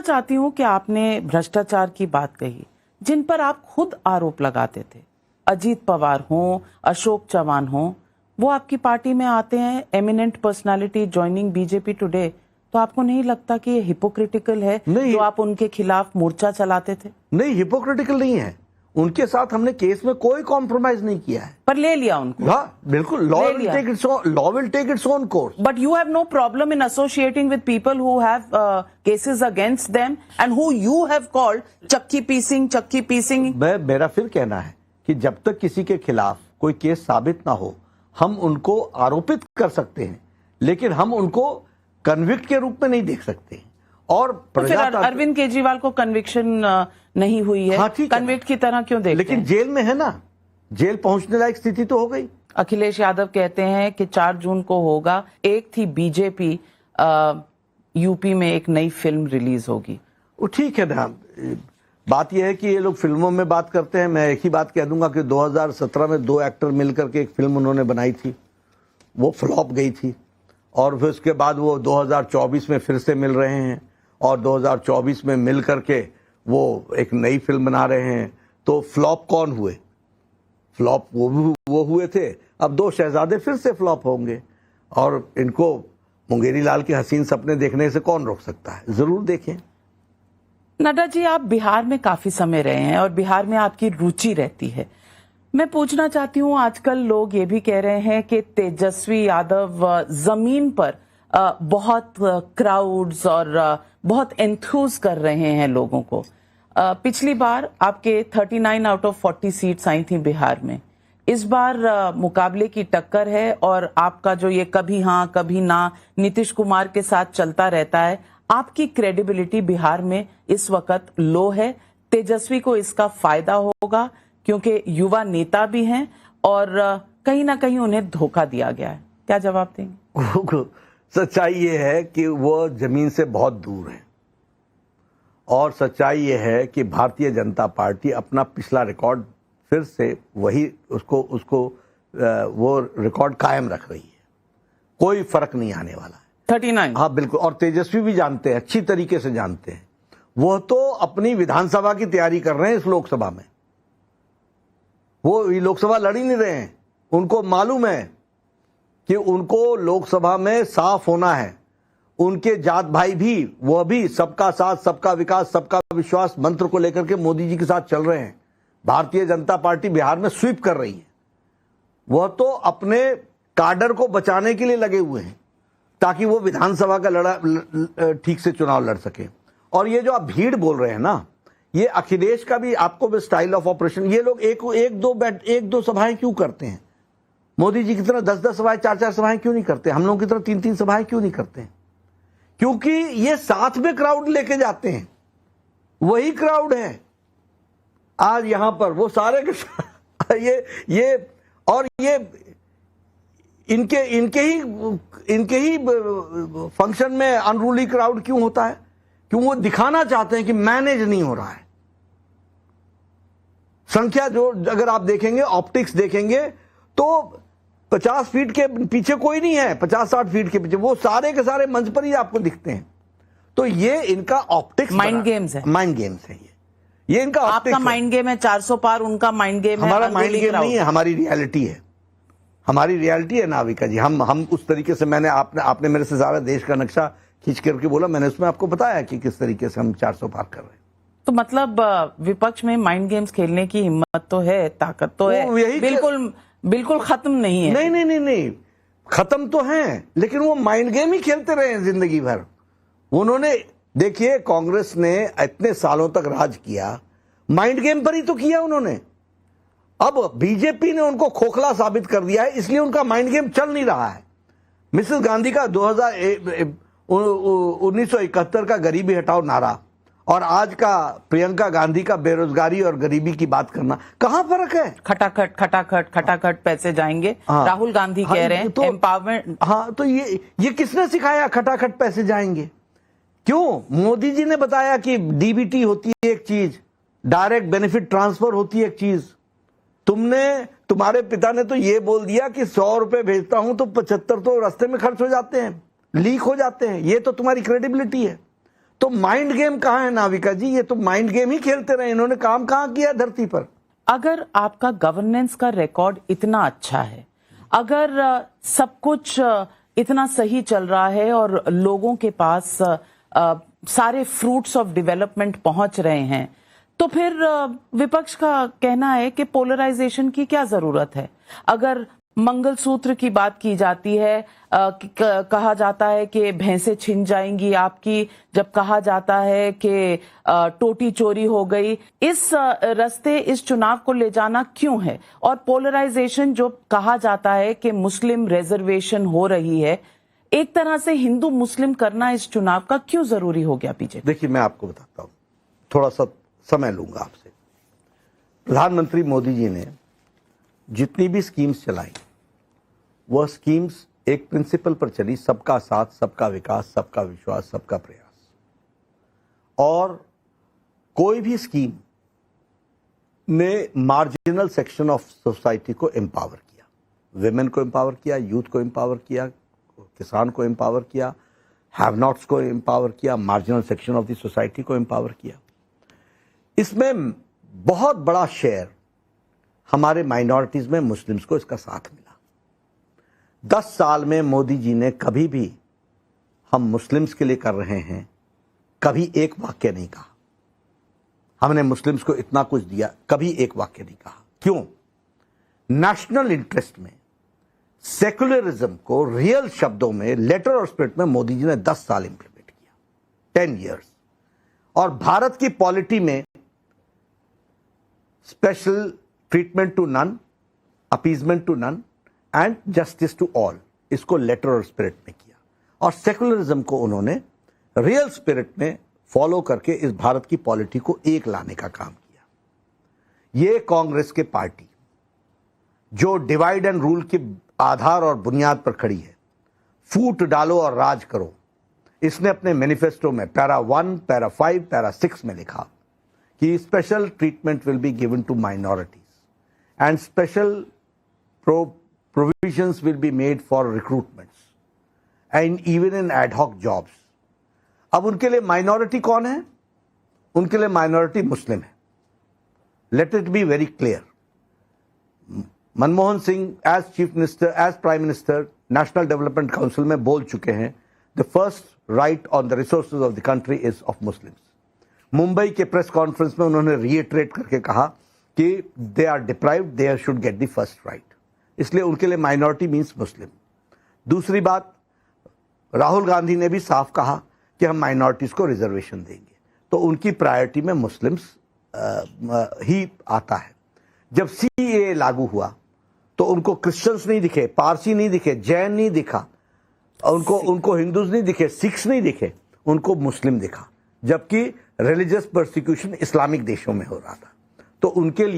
चाहती हूं कि आपने भ्रष्टाचार की बात कही, जिन पर आप खुद आरोप लगाते थे, अजीत पवार हों, अशोक चव्हाण हों, वो आपकी पार्टी में आते हैं, eminent personality joining BJP today, तो आपको नहीं लगता कि ये हिपोक्रिटिकल है जो आप उनके खिलाफ मोर्चा चलाते थे? नहीं, हिपोक्रिटिकल नहीं है। उनके साथ हमने केस में कोई कॉम्प्रोमाइज नहीं किया है, पर ले लिया उनको। हाँ बिल्कुल, law will take its own course. But you have no problem in associating with people who have cases against them and who you have called चक्की पीसिंग। मेरा फिर कहना है कि जब तक किसी के खिलाफ कोई केस साबित ना हो, हम उनको आरोपित कर सकते हैं, लेकिन हम उनको कन्विक्ट के रूप में नहीं देख सकते। और तो फिर अरविंद केजरीवाल को कन्विक्शन नहीं हुई है, हाँ, कन्विक्ट की तरह क्यों देखते लेकिन हैं? जेल में है ना, जेल पहुंचने लायक स्थिति तो हो गई। अखिलेश यादव कहते हैं कि 4 जून को होगा, एक थी बीजेपी, यूपी में एक नई फिल्म रिलीज होगी। वो ठीक है ना, बात यह है कि ये लोग फिल्मों में बात करते हैं। मैं एक ही बात कह दूंगा कि 2017 में 2 एक्टर मिलकर के एक फिल्म उन्होंने बनाई थी, वो फ्लॉप गई थी, और फिर उसके बाद वो 2024 में फिर से मिल रहे हैं, और 2024 में मिल करके वो एक नई फिल्म बना रहे हैं। तो फ्लॉप कौन हुए? फ्लॉप वो हुए थे। अब 2 शहजादे फिर से फ्लॉप होंगे, और इनको मुंगेरी लाल के हसीन सपने देखने से कौन रोक सकता है? जरूर देखें। नड्डा जी, आप बिहार में काफी समय रहे हैं और बिहार में आपकी रुचि रहती है। मैं पूछना चाहती हूँ, आजकल लोग ये भी कह रहे हैं कि तेजस्वी यादव जमीन पर बहुत क्राउड्स और बहुत एंथ्यूज कर रहे हैं लोगों को। पिछली बार आपके 39 आउट ऑफ 40 सीट्स आई थी बिहार में। इस बार मुकाबले की टक्कर है, और आपका जो ये कभी हाँ कभी ना नीतीश कुमार के साथ चलता रहता है, आपकी क्रेडिबिलिटी बिहार में इस वक्त लो है। तेजस्वी को इसका फायदा होगा क्योंकि युवा नेता भी हैं, और कहीं ना कहीं उन्हें धोखा दिया गया है। क्या जवाब देंगे? सच्चाई ये है कि वो जमीन से बहुत दूर है, और सच्चाई ये है कि भारतीय जनता पार्टी अपना पिछला रिकॉर्ड फिर से वही उसको वो रिकॉर्ड कायम रख रही है। कोई फर्क नहीं आने वाला है। 39, हाँ बिल्कुल। और तेजस्वी भी जानते हैं, अच्छी तरीके से जानते हैं। वो तो अपनी विधानसभा की तैयारी कर रहे हैं इस लोकसभा में। वो ये लोकसभा लड़ ही नहीं रहे हैं। उनको मालूम है कि उनको लोकसभा में साफ होना है। उनके जात भाई भी, वो भी सबका साथ, सबका विकास, सबका विश्वास मंत्र को लेकर के मोदी जी के साथ चल रहे हैं। भारतीय जनता पार्टी बिहार में स्वीप कर रही है। वह तो अपने काडर को बचाने के लिए लगे हुए हैं ताकि वो विधानसभा का ठीक से चुनाव लड़ सके। और ये जो आप भीड़ बोल रहे हैं ना, ये अखिलेश का भी आपको भी स्टाइल ऑफ ऑपरेशन। ये लोग एक दो सभाएं क्यों करते हैं? मोदी जी की तरह 10-10 सभाएं, 4-4 सभाएं क्यों नहीं करते? हम लोगों की तरह 3-3 सभाएं क्यों नहीं करते हैं? क्योंकि ये साथ में क्राउड लेके जाते हैं। वही क्राउड है आज यहां पर, वो सारे के ये और ये इनके ही फंक्शन में अनरूली क्राउड क्यों होता है? क्यों? वो दिखाना चाहते हैं कि मैनेज नहीं हो रहा है। संख्या जो अगर आप देखेंगे, ऑप्टिक्स देखेंगे, तो 50 फीट के पीछे कोई नहीं है। 50-60 फीट के पीछे वो सारे के सारे मंच पर ही आपको दिखते हैं। तो ये इनका ऑप्टिक्स माइंड गेम्स है। माइंड गेम्स है ये इनका आपका माइंड गेम है 400 पार, उनका माइंड गेम है। हमारा माइंड गेम नहीं है, हमारी रियलिटी है। हमारी रियलिटी है नाविका जी। हम उस तरीके से, मैंने आपने मेरे से ज्यादा देश का नक्शा खींच करके बोला, मैंने उसमें आपको बताया कि किस तरीके से हम 400 पार कर रहे हैं। तो मतलब विपक्ष में माइंड गेम्स खेलने की हिम्मत तो है, ताकत तो है, बिल्कुल खत्म नहीं है। नहीं, खत्म तो है, लेकिन वो माइंड गेम ही खेलते रहे हैं जिंदगी भर। उन्होंने, देखिए, कांग्रेस ने इतने सालों तक राज किया, माइंड गेम पर ही तो किया उन्होंने। अब बीजेपी ने उनको खोखला साबित कर दिया है, इसलिए उनका माइंड गेम चल नहीं रहा है। मिसेस गांधी का 1971 का गरीबी हटाओ नारा, और आज का प्रियंका गांधी का बेरोजगारी और गरीबी की बात करना, कहां फर्क है? खटाखट पैसे जाएंगे। हाँ, राहुल गांधी कह रहे हैं तो एम्पावरमेंट। हाँ, तो ये किसने सिखाया खटाखट पैसे जाएंगे? क्यों? मोदी जी ने बताया कि डीबीटी होती है एक चीज, डायरेक्ट बेनिफिट ट्रांसफर होती है एक चीज। तुम्हारे पिता ने तो ये बोल दिया कि 100 रुपए भेजता हूं तो 75 तो रास्ते में खर्च हो जाते हैं, लीक हो जाते हैं। ये तो तुम्हारी क्रेडिबिलिटी है। तो माइंड गेम कहां है नाविका जी? ये तो माइंड गेम ही खेलते रहे, इन्होंने काम कहां किया धरती पर? अगर आपका गवर्नेंस का रिकॉर्ड इतना अच्छा है, अगर सब कुछ इतना सही चल रहा है और लोगों के पास सारे फ्रूट्स ऑफ डेवलपमेंट पहुंच रहे हैं, तो फिर विपक्ष का कहना है कि पोलराइजेशन की क्या जरूरत है? अगर मंगलसूत्र की बात की जाती है, कहा जाता है कि भैंसें छिन जाएंगी आपकी, जब कहा जाता है कि टोटी चोरी हो गई, इस रास्ते इस चुनाव को ले जाना क्यों है? और पोलराइजेशन जो कहा जाता है कि मुस्लिम रिजर्वेशन हो रही है, एक तरह से हिंदू मुस्लिम करना इस चुनाव का क्यों जरूरी हो गया बीजेपी? देखिए, मैं आपको बताता हूं, थोड़ा सा समय लूंगा आपसे। प्रधानमंत्री मोदी जी ने जितनी भी स्कीम्स चलाई, वह स्कीम्स एक प्रिंसिपल पर चली, सबका साथ, सबका विकास, सबका विश्वास, सबका प्रयास। और कोई भी स्कीम ने मार्जिनल सेक्शन ऑफ सोसाइटी को एम्पावर किया, विमेन को एम्पावर किया, यूथ को एम्पावर किया, किसान को एम्पावर किया, हैव नॉट्स को एम्पावर किया, marginal section of the society को एम्पावर किया। इसमें बहुत बड़ा शेयर हमारे माइनॉरिटीज में मुस्लिम्स को इसका साथ मिला। 10 साल में मोदी जी ने कभी भी हम मुस्लिम्स के लिए कर रहे हैं, कभी एक वाक्य नहीं कहा। हमने मुस्लिम्स को इतना कुछ दिया, कभी एक वाक्य नहीं कहा। क्यों? नेशनल इंटरेस्ट में सेकुलरिज्म को रियल शब्दों में, लेटर और स्पिरिट में मोदी जी ने 10 साल इंप्लीमेंट किया, 10 years। और भारत की पॉलिटी में special treatment to none, appeasement to none and justice to all, इसको लेटर और स्पिरिट में किया। और सेकुलरिज्म को उन्होंने रियल स्पिरिट में फॉलो करके इस भारत की पॉलिटी को एक लाने का काम किया। ये कांग्रेस के पार्टी जो डिवाइड एंड रूल के आधार और बुनियाद पर खड़ी है, फूट डालो और राज करो, इसने अपने मैनिफेस्टो में पैरा 1, पैरा 5, पैरा 6 में लिखा कि special treatment will be given to minorities and special provisions will be made for recruitments and even in ad hoc jobs। अब उनके लिए माइनॉरिटी कौन है? उनके लिए माइनॉरिटी मुस्लिम है। Let it be very clear. Manmohan Singh as chief minister, as prime minister, national development council में बोल चुके हैं, the first right on the resources of the country is of Muslims. Mumbai के प्रेस कॉन्फ्रेंस में उन्होंने रीइटरेट करके कहा कि they are deprived, they should get the first right. इसलिए उनके लिए माइनॉरिटी मीन्स मुस्लिम। दूसरी बात, राहुल गांधी ने भी साफ कहा कि हम माइनॉरिटीज को रिजर्वेशन देंगे, तो उनकी प्रायोरिटी में मुस्लिम्स ही आता है। जब सीएए लागू हुआ तो उनको क्रिश्चियंस नहीं दिखे, पारसी नहीं दिखे, जैन नहीं दिखा, उनको हिंदूज नहीं दिखे, सिख्स नहीं दिखे, उनको मुस्लिम दिखा, जबकि रिलीजियस परसिक्यूशन इस्लामिक देशों में हो रहा था। तो उनके लिए